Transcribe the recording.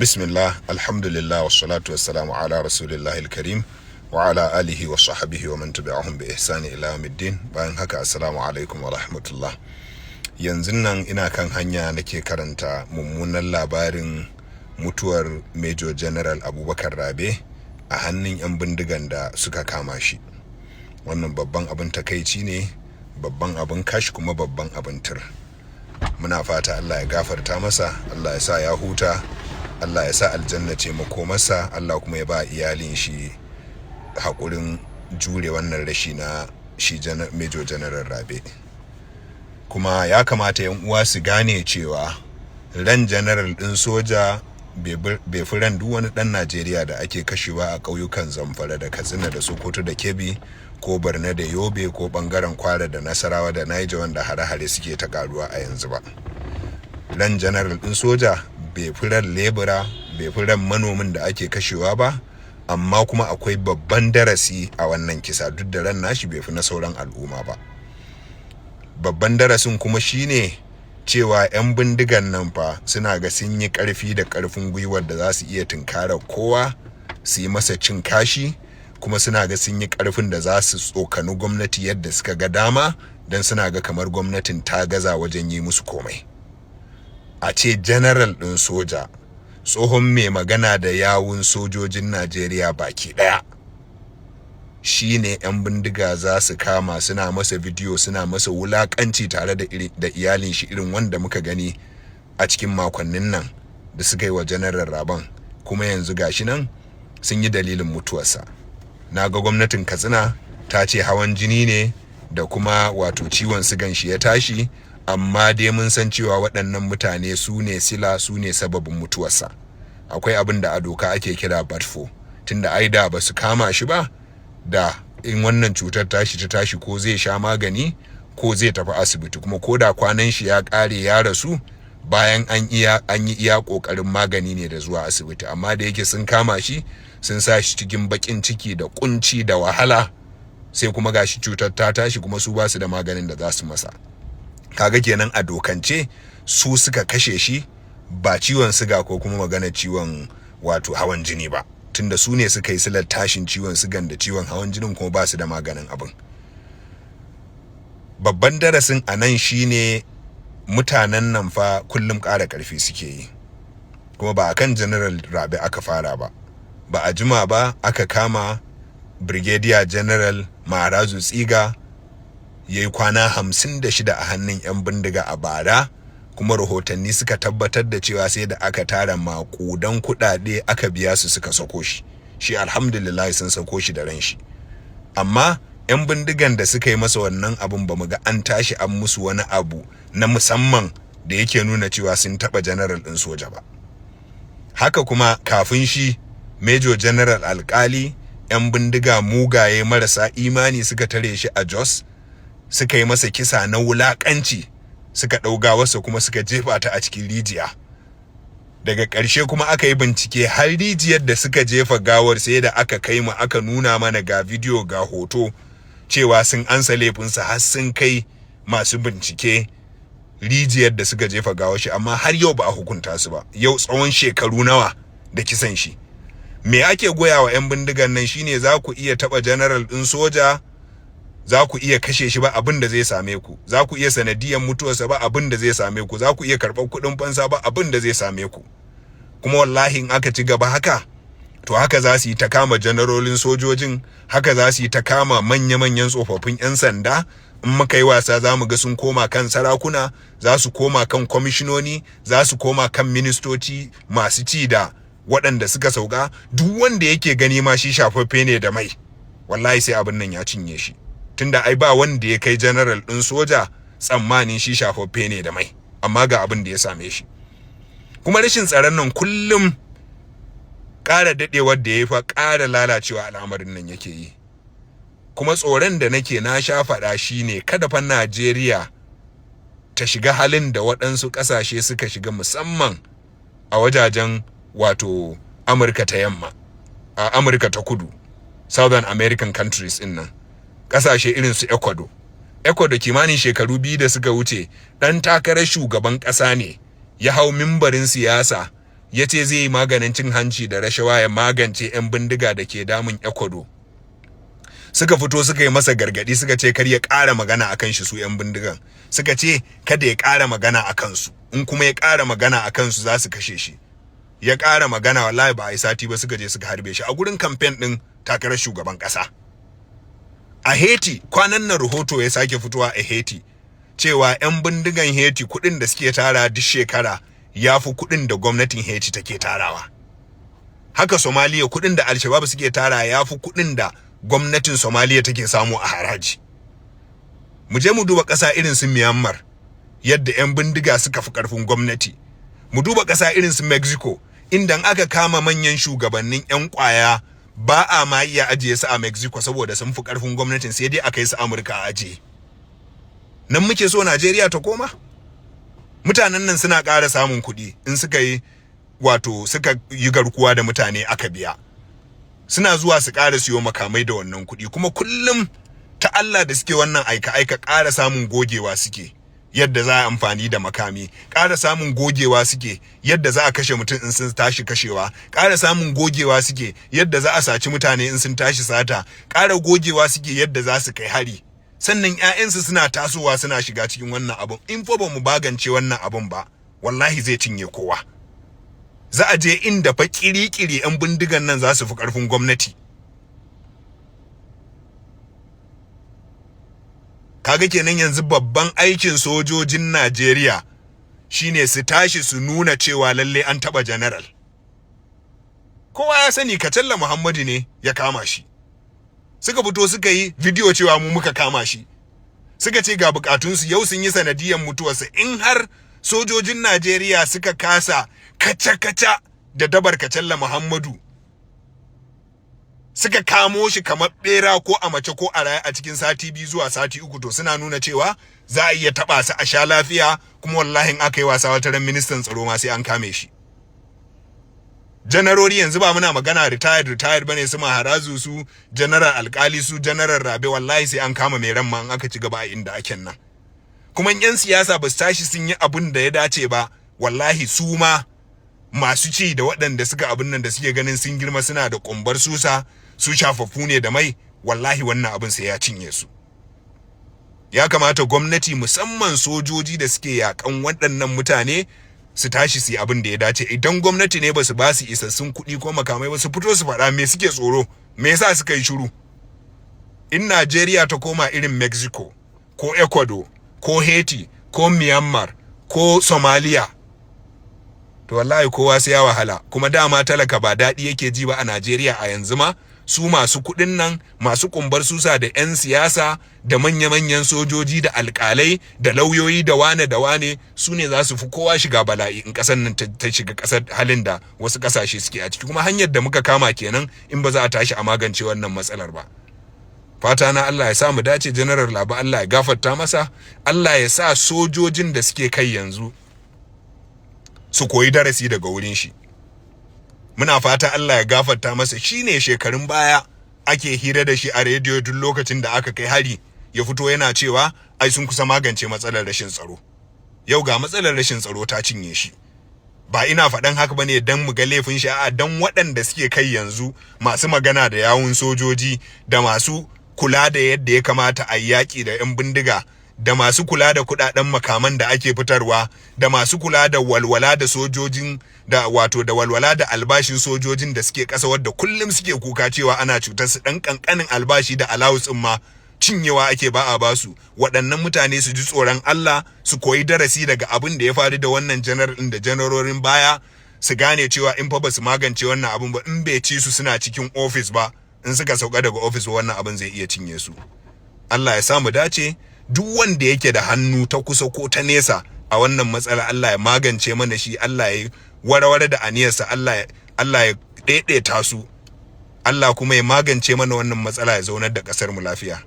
Bismillah, alhamdulillah, wassalatu wassalamu ala rasulillahil karim wa ala alihi wa sahbihi wa man tabi'ahum bi ihsani ila yawmiddin. Bayan haka, assalamu alaikum wa rahmatullah. Yanzu nan ina kan hanya nake karanta mummunan labarin mutuwar Major General Abubakar Rabe a hannun 'yan bindigan da suka kama shi. Wannan babban abin takaici ne, babban abin kash kuma babban abin tir. Muna fata Allah ya gafarta masa, Allah ya sa ya huta, Allah ya sa aljanna ce makomarsa, Allah kuma ya ba iyalin shi haƙurin jure wannan rashi na shi Major General Rabe. Kuma ya kamata 'yan uwa su gane cewa ran general ɗin soja bai fi ran duk wani ɗan Najeriya da ake kashewa a ƙauyukan Zamfara da Katsina da Sokoto da Kebbi ko Borno da Yobe ko ɓangaren Kwara da Nasarawa da Niger wanda hare-hare suke ta ƙaruwa a yanzu ba. Ran general ɗin soja bai fi ran lebura, bai fi ran manomin da ake kashewa ba, amma kuma akwai babban darasi a wannan kisa duk da ran nashi bai fi na sauran al'umma ba. Babban darasin kuma shine cewa 'yan bindigan nan fa suna ga sun yi ƙarfi da ƙarfin gwiwar da za su iya tunkarar kowa su yi masa cin kashi, kuma suna ga sun yi ƙarfin da za su tsokani gwamnati yadda suka ga dama don suna ga kamar gwamnatin ta gaza wajen yi musu komai. A ce general ɗin soja, tsohon mai magana da yawun sojojin Najeriya baki ɗaya, shi ne 'yan bindiga za su kama suna masa bidiyo suna masa wulakanci tare da iyalin shi irin wanda muka gani a cikin makonnin nan da suka yi wa General Raban, kuma yanzu gashi nan sun yi dalilin mutuwarsa. Na ga gwamnatin Katsina ta ce hawan jini ne da kuma wato ciwon sigan shi ya tashi, amma dai mun san cewa waɗannan mutane su ne sila, su ne sababin mutuwarsa. Akwai abin da a doka ake kira batfo, tunda ai da ba su kama shi ba, da in wannan cutar tashi ta tashi ko zai sha magani ko zai tafi asibiti, kuma ko da kwanan shi ya ƙare ya rasu bayan an yi iya ƙoƙarin magani ne da zuwa asibiti. Amma da yake sun kama shi sun sa shi cikin baƙin ciki da ƙunci da wahala, sai kuma gashi cutar ta tashi kuma su ba su da maganin da za su masa. Kaga kenan a dokance su suka kashe shi, ba ciwon siga ko kuma magana ciwon wato hawan jini ba, tunda su ne suka yi silar tashin ciwon sigan da ciwon hawan jinin kuma ba su da maganin abin. Babban darasin a nan shine mutanen nan fa kullum ƙara ƙarfi suke yi, kuma ba a kan General Rabe aka fara ba, ba a jima ba aka kama Brigadier General Marazu Tsiga, ya yi kwana 56 a hannun 'yan bindiga a bara, kuma rahotanni suka tabbatar da cewa sai da aka tara makudan kuɗaɗe aka biya su suka sako shi alhamdulillah sun sako shi da ran shi. Amma 'yan bindigan da suka yi masa wannan abun ba mu ga an tashi an musu wani abu na musamman da yake nuna cewa sun taɓa general ɗin soja ba. Haka kuma kafin shi Major General Alkali, 'yan bindiga mugaye marasa imani suka tare shi a Jos, suka yi masa kisa na wulaƙanci, suka ɗau gawarsa kuma suka jefa ta a cikin rijiya. Daga ƙarshe kuma aka yi bincike har rijiyar da suka jefa gawar sai da aka kai mu aka nuna mana ga bidiyo ga hoto cewa sun ansa laifinsa har sun kai masu bincike rijiyar da suka jefa gawar shi, amma har yau ba a hukunta su ba. Yau tsawon shekaru nawa da kisan shi. Me ake goya wa 'yan bindigan nan shine za ku iya taɓa general ɗin soja, za ku iya kashe shi ba abin da zai same ku, za ku iya sanadiyan mutuwarsa ba abin da zai same ku, za ku iya karɓar kuɗin fansa ba abin da zai same ku. Kuma wallahi in aka ci gaba haka, to haka za su yi ta kama janarolin sojojin, haka za su yi ta kama manya-manyan tsofaffin 'yan sanda. In muka yi wasa za mu ga sun koma kan sarakuna, za su koma kan kwamishinoni, za su koma kan ministoci masu ci da waɗanda suka sauka. Duk wanda yake gani ma shi shafaffe ne da mai, wallahi sai abin nan ya cinye shi. Tunda ai ba wanda ya kai general ɗin soja tsammanin shi shafaffe ne da mai, amma ga abin da ya same shi. Kuma rashin tsaron nan kullum ƙara daɗewar da ya fa ƙara lalacewa al'amarin nan yake yi. Kuma tsoron da nake na sha faɗa shi ne kada fa Najeriya ta shiga halin da waɗansu ƙasashe suka shiga, musamman a wajajen wato Amurka ta yamma, a Amurka ta kudu, Southern American countries ɗin nan. Ƙasashe irin su Ecuador kimanin shekaru 2 da suka wuce ɗan takarar shugaban ƙasa ne ya hau mimbarin siyasa ya ce zai yi maganin cin hanci da rashawa ya magance 'yan bindiga da ke damun Ecuador. Suka fito suka yi masa gargadi suka ce kar ya ƙara magana akan shi su 'yan bindigan. Suka ce kada ya ƙara magana akan su, in kuma ya ƙara magana akan su za su kashe shi. Ya ƙara magana wallahi ba a yi sati ba suka je suka harbe shi a gurin kamfen ɗin takarar shugaban ƙasa. A Haiti kwanan nan rahoto ya sake fitowa a Haiti cewa 'yan bindigan Haiti kuɗin da suke tara duk shekara ya fi kuɗin da gwamnatin Haiti take tarawa. Haka Somalia kuɗin da Al-Shabaab suke tara ya fi kuɗin da gwamnatin Somalia take samu a haraji. Mu je mu duba ƙasa irin su Myanmar yadda 'yan bindiga suka fi ƙarfin gwamnati. Mu duba ƙasa irin su Mexico inda aka kama manyan shugabannin 'yan ƙwaya ba a ma iya ajiye su a Mexico saboda sun fi ƙarfin gwamnatin sai dai a kai su Amurka a ajiye. Nan muke so Najeriya ta koma? Mutanen nan suna ƙara samun kuɗi in suka yi garkuwa da mutane aka biya. Suna zuwa su ƙara siyo makamai da wannan kuɗi kuma kullum ta Allah da suke wannan aika-aika ƙara samun gogewa suke yadda za a amfani da makami, ƙara samun gogewa suke yadda za a kashe mutum in sun tashi kashewa, ƙara samun gogewa suke yadda za a saci mutane in sun tashi sata, ƙara gogewa suke yadda za su kai hari. Sannan 'ya'yansu suna tasowa suna shiga cikin wannan abun. In fa ba mu bagance wannan abun ba wallahi zai cinye kowa. Za a je inda fa kiri-kiri 'yan bindigan nan za su fi ƙarfin gwamnati. Kaga kenan yanzu babban aikin sojojin Najeriya shine su tashi su nuna cewa lalle an taɓa general. Kowa ya sani Kacalla Muhammadu ne ya kama shi. Suka fito suka yi bidiyo cewa mu muka kama shi. Suka ce ga bukatunsu yau sun yi sanadiyan mutuwarsa. In har sojojin Najeriya suka kasa kaca-kaca da dabar Kacalla Muhammadu, suka kamo shi kamar bera ko a mace ko a raye a cikin sati 2 zuwa sati 3, to suna nuna cewa za a iya taba su a sha lafiya, kuma wallahi in aka yi wasa wata ran ministan tsaro ma sai an kame shi. Janarori yanzu ba muna magana retired bane, su Maharazu, su General Alkali, su General Rabe, wallahi sai an kama mai ran ma in aka ci gaba a inda ake nan. Kuma 'yan siyasa ba su tashi sun yi abun da ya dace ba, wallahi su ma masu ci da waɗanda suka abin nan da suke ganin sun girma suna da kumbar susa, su shafaffu ne da mai, wallahi wannan abin sai ya cinye su. Ya kamata gwamnati musamman sojoji da suke yakan waɗannan mutane su tashi su yi abin da ya dace. Idan gwamnati ne ba su ba su isassun kuɗi ko makamai ba, su fito su faɗa me suke tsoro, me yasa suka yi shiru. In Najeriya ta koma irin Mexico ko Ecuador ko Haiti ko Myanmar ko Somalia, to wallahi kowa sai ya wahala. Kuma dama talaka ba daɗi yake ji ba a Najeriya a yanzu ma. Su masu kuɗin nan, masu kumbar susa da 'yan siyasa da manya-manyan sojoji da alƙalai da lauyoyi da wane su ne za su fi kowa shiga bala'i in ƙasar nan ta shiga ƙasar halin da wasu ƙasashe suke a ciki. Kuma hanyar da muka kama kenan in ba za a tashi a magance wannan matsalar ba. Fata na Allah ya sa mu dace. General Laba Allah ya gafarta masa, Allah ya sa sojojin da suke kai yanzu su koyi darasi daga wurin shi. Muna fata Allah ya gafarta masa. Shine shekarun baya ake hira da shi a rediyo duk lokacin da aka kai hari ya fito yana cewa ai sun kusa magance matsalar rashin tsaro. Yau ga matsalar rashin tsaro ta cinye shi. Ba ina faɗan haka bane dan mu ga laifin shi, a'a dan waɗanda suke kai yanzu, masu magana da yawun sojoji da masu kula da yadda ya kamata a yaƙi da 'yan bindiga, da masu kula da kudaden makaman da ake fitarwa, da masu kula da walwala da sojojin da walwala da albashin sojojin da suke ƙasa, wadda kullum suke kuka cewa ana cutar su, dan kankanin albashi da allowance din ma cinyewa ake ba a basu. Waɗannan mutane su ji tsoron Allah, su koyi darasi daga abin da ya faru da wannan janar din da janarorin baya, su gane cewa in fa ba su magance wannan abin ba, in bai ci su suna cikin office ba, in suka sauka daga office wannan abin zai iya cinye su. Allah ya samu dace. Duk wanda yake da hannu ta kusa ko ta nesa a wannan matsala, Allah ya magance mana shi, Allah ya warware da aniyarsa, Allah ya daidaita su, Allah kuma ya magance mana wannan matsala, ya zaunar da ƙasar mu lafiya.